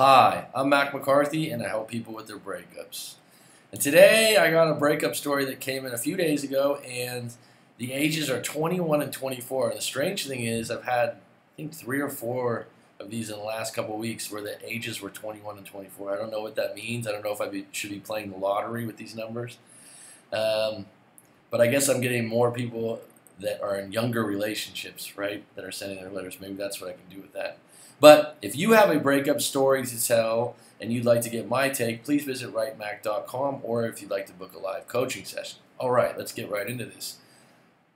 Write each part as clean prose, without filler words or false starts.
Hi, I'm Mac McCarthy, and I help people with their breakups. And today I got a breakup story that came in a few days ago, and the ages are 21 and 24. And the strange thing is I've had, I think, 3 or 4 of these in the last couple of weeks where the ages were 21 and 24. I don't know what that means. I don't know if should be playing the lottery with these numbers. But I guess I'm getting more people that are in younger relationships, right, that are sending their letters. Maybe that's what I can do with that. But if you have a breakup story to tell and you'd like to get my take, please visit writemac.com, or if you'd like to book a live coaching session. All right, let's get right into this.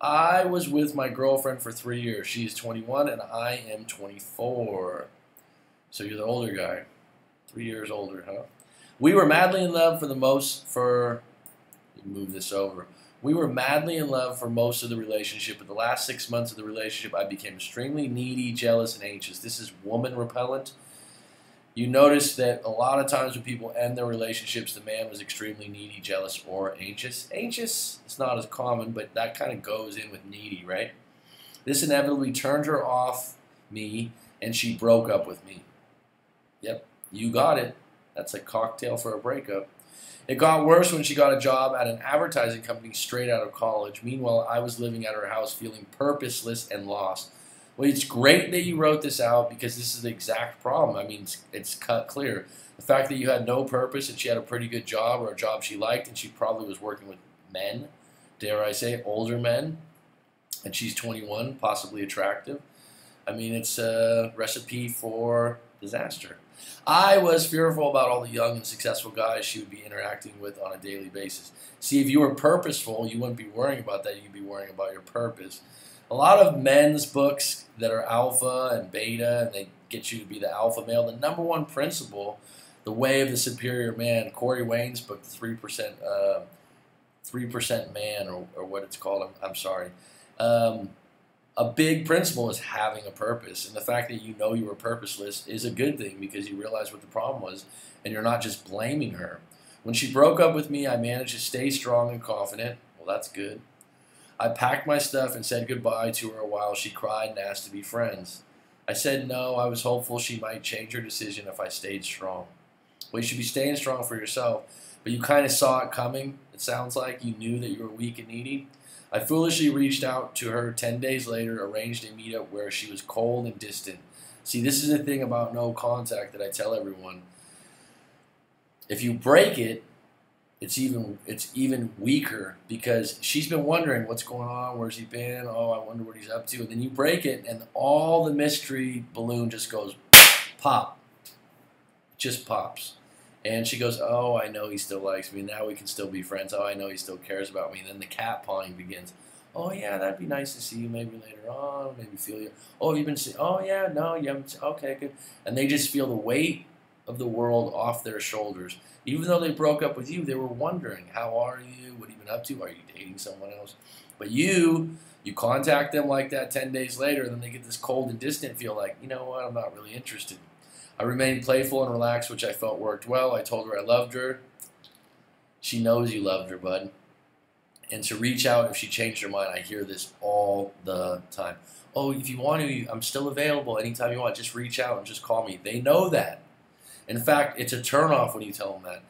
I was with my girlfriend for 3 years. She is 21 and I am 24. So you're the older guy. 3 years older, huh? We were madly in love move this over. We were madly in love for most of the relationship, but the last 6 months of the relationship, I became extremely needy, jealous, and anxious. This is woman repellent. You notice that a lot of times when people end their relationships, the man was extremely needy, jealous, or anxious. Anxious is not as common, but that kind of goes in with needy, right? This inevitably turned her off me, and she broke up with me. Yep, you got it. That's a cocktail for a breakup. It got worse when she got a job at an advertising company straight out of college. Meanwhile, I was living at her house feeling purposeless and lost. Well, it's great that you wrote this out because this is the exact problem. I mean, it's cut clear. The fact that you had no purpose and she had a pretty good job or a job she liked and she probably was working with men, dare I say, older men, and she's 21, possibly attractive. I mean, it's a recipe for disaster. I was fearful about all the young and successful guys she would be interacting with on a daily basis. See, if you were purposeful, you wouldn't be worrying about that. You'd be worrying about your purpose. A lot of men's books that are alpha and beta, and they get you to be the alpha male. The number one principle, the way of the superior man, Corey Wayne's book, the 3% Man, or what it's called, I'm sorry. A big principle is having a purpose, and the fact that you know you were purposeless is a good thing because you realize what the problem was, and you're not just blaming her. When she broke up with me, I managed to stay strong and confident. Well, that's good. I packed my stuff and said goodbye to her while she cried and asked to be friends. I said no. I was hopeful she might change her decision if I stayed strong. Well, you should be staying strong for yourself, but you kind of saw it coming. It sounds like you knew that you were weak and needy. I foolishly reached out to her 10 days later, arranged a meetup where she was cold and distant. See, this is the thing about no contact that I tell everyone. If you break it, it's even weaker because she's been wondering what's going on, where's he been, oh, I wonder what he's up to. And then you break it, and all the mystery balloon just goes pop. It just pops. And she goes, oh, I know he still likes me. Now we can still be friends. Oh, I know he still cares about me. And then the cat pawing begins. Oh, yeah, that'd be nice to see you maybe later on. Maybe feel you. Oh, have you been seeing? Oh, yeah, no, you haven't. Okay, good. And they just feel the weight of the world off their shoulders. Even though they broke up with you, they were wondering, how are you? What have you been up to? Are you dating someone else? But you contact them like that 10 days later, and then they get this cold and distant feel like, you know what, I'm not really interested. I remained playful and relaxed, which I felt worked well. I told her I loved her. She knows you loved her, bud. And to reach out if she changed her mind. I hear this all the time. Oh, if you want to, I'm still available anytime you want. Just reach out and just call me. They know that. In fact, it's a turnoff when you tell them that.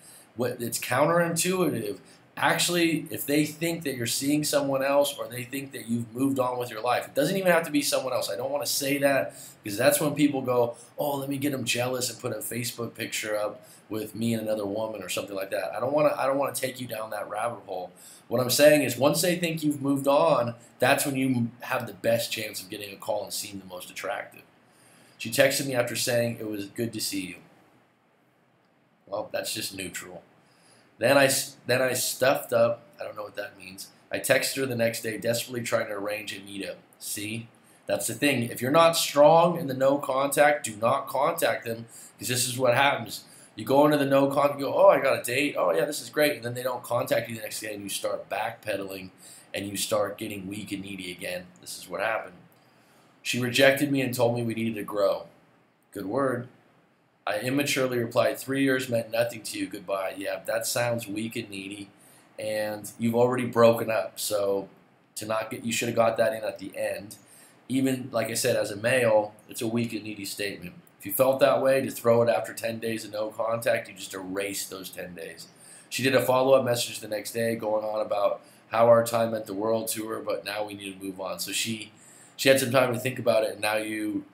It's counterintuitive. Actually, if they think that you're seeing someone else or they think that you've moved on with your life, it doesn't even have to be someone else. I don't want to say that because that's when people go, oh, let me get them jealous and put a Facebook picture up with me and another woman or something like that. I don't want to take you down that rabbit hole. What I'm saying is once they think you've moved on, that's when you have the best chance of getting a call and seem the most attractive. She texted me after saying it was good to see you. Well, that's just neutral. Then I stuffed up. I don't know what that means. I texted her the next day, desperately trying to arrange a meetup. See? That's the thing. If you're not strong in the no contact, do not contact them because this is what happens. You go into the no contact, you go, oh, I got a date. Oh, yeah, this is great. And then they don't contact you the next day and you start backpedaling and you start getting weak and needy again. This is what happened. She rejected me and told me we needed to grow. Good word. I immaturely replied, 3 years meant nothing to you, goodbye. Yeah, that sounds weak and needy, and you've already broken up, so you should have got that in at the end. Even, like I said, as a male, it's a weak and needy statement. If you felt that way, to throw it after 10 days of no contact, you just erase those 10 days. She did a follow-up message the next day going on about how our time meant the world to her, but now we need to move on. So she had some time to think about it, and now you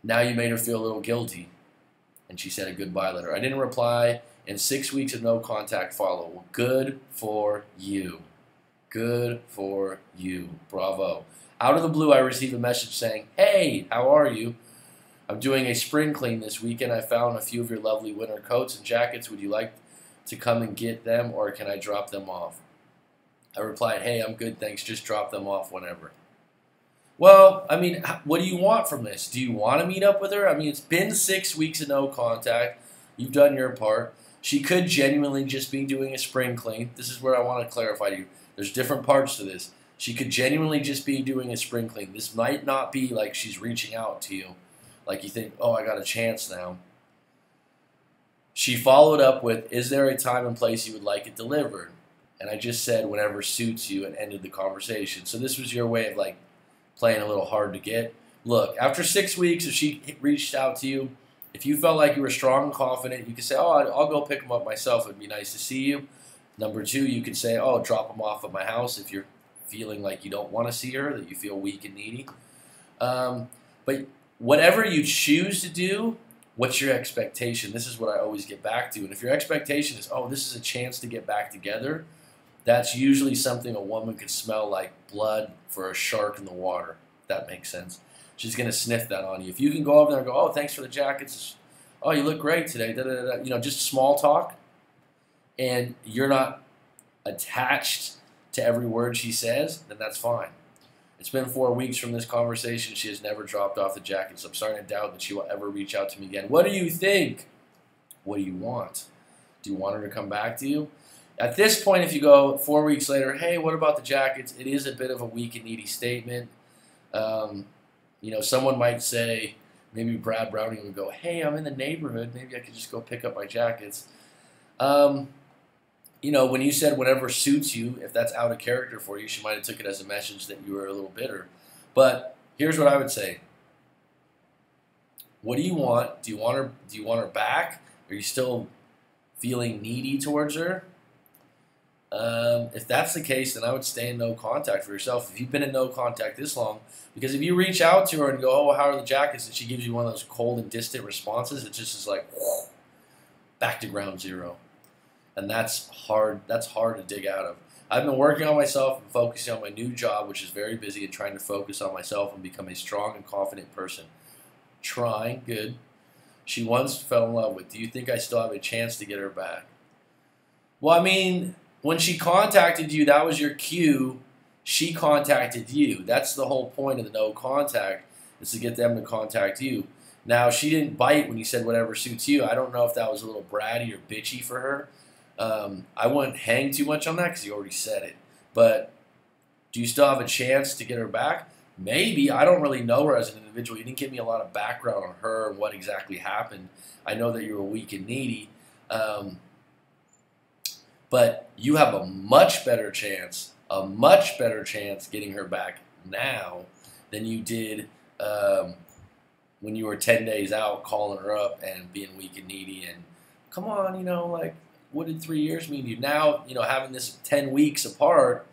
made her feel a little guilty. And she sent a goodbye letter. I didn't reply, and 6 weeks of no contact follow. Well, good for you. Good for you. Bravo. Out of the blue, I received a message saying, "Hey, how are you? I'm doing a spring clean this weekend. I found a few of your lovely winter coats and jackets. Would you like to come and get them, or can I drop them off?" I replied, "Hey, I'm good, thanks. Just drop them off whenever." Well, I mean, what do you want from this? Do you want to meet up with her? I mean, it's been 6 weeks of no contact. You've done your part. She could genuinely just be doing a spring clean. This is where I want to clarify to you. There's different parts to this. She could genuinely just be doing a spring clean. This might not be like she's reaching out to you. Like you think, oh, I got a chance now. She followed up with, "Is there a time and place you would like it delivered?" And I just said, "Whenever suits you," and ended the conversation. So this was your way of like playing a little hard to get. Look, after 6 weeks, if she reached out to you, if you felt like you were strong and confident, you could say, "Oh, I'll go pick them up myself. It'd be nice to see you." Number two, you could say, "Oh, drop them off at my house," if you're feeling like you don't want to see her, that you feel weak and needy. But whatever you choose to do, what's your expectation? This is what I always get back to. And if your expectation is, "Oh, this is a chance to get back together," that's usually something a woman could smell like blood for a shark in the water. If that makes sense. She's going to sniff that on you. If you can go over there and go, "Oh, thanks for the jackets. Oh, you look great today." Da, da, da, da. Just small talk, and you're not attached to every word she says, then that's fine. It's been 4 weeks from this conversation. She has never dropped off the jackets. I'm starting to doubt that she will ever reach out to me again. What do you think? What do you want? Do you want her to come back to you? At this point, if you go 4 weeks later, "Hey, what about the jackets?" It is a bit of a weak and needy statement. Someone might say, maybe Brad Browning would go, "Hey, I'm in the neighborhood. Maybe I could just go pick up my jackets." When you said "whenever suits you," if that's out of character for you, she might have took it as a message that you were a little bitter. But here's what I would say. What do you want? Do you want her back? Are you still feeling needy towards her? If that's the case, then I would stay in no contact for yourself. If you've been in no contact this long, because if you reach out to her and go, "Oh, how are the jackets?" and she gives you one of those cold and distant responses, it just is like, whoosh, back to ground zero. And that's hard. That's hard to dig out of. I've been working on myself and focusing on my new job, which is very busy, and trying to focus on myself and become a strong and confident person. Trying, good. She once fell in love with. Do you think I still have a chance to get her back? Well, I mean, when she contacted you, that was your cue. She contacted you. That's the whole point of the no contact, is to get them to contact you. Now, she didn't bite when you said "whatever suits you." I don't know if that was a little bratty or bitchy for her. I wouldn't hang too much on that because you already said it. But do you still have a chance to get her back? Maybe. I don't really know her as an individual. You didn't give me a lot of background on her and what exactly happened. I know that you were weak and needy. But you have a much better chance getting her back now than you did when you were 10 days out calling her up and being weak and needy and, "Come on, what did 3 years mean to you?" Now, having this 10 weeks apart,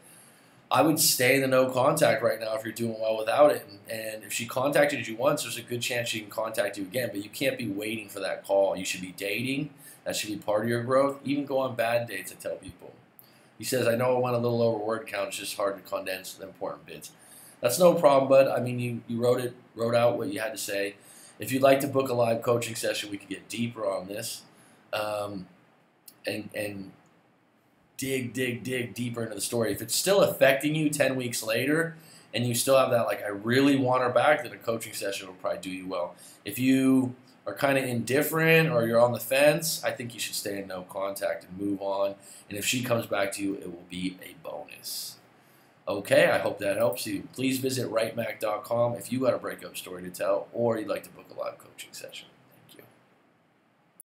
I would stay in the no contact right now if you're doing well without it. And if she contacted you once, there's a good chance she can contact you again. But you can't be waiting for that call. You should be dating. That should be part of your growth. Even go on bad dates, I tell people. He says, "I know I went a little over word count. It's just hard to condense the important bits." That's no problem, bud. I mean, you wrote out what you had to say. If you'd like to book a live coaching session, we could get deeper on this. And dig deeper into the story. If it's still affecting you 10 weeks later and you still have that, like, "I really want her back," then a coaching session will probably do you well. If you are kind of indifferent or you're on the fence, I think you should stay in no contact and move on. And if she comes back to you, it will be a bonus. Okay, I hope that helps you. Please visit writemac.com if you got a breakup story to tell or you'd like to book a live coaching session.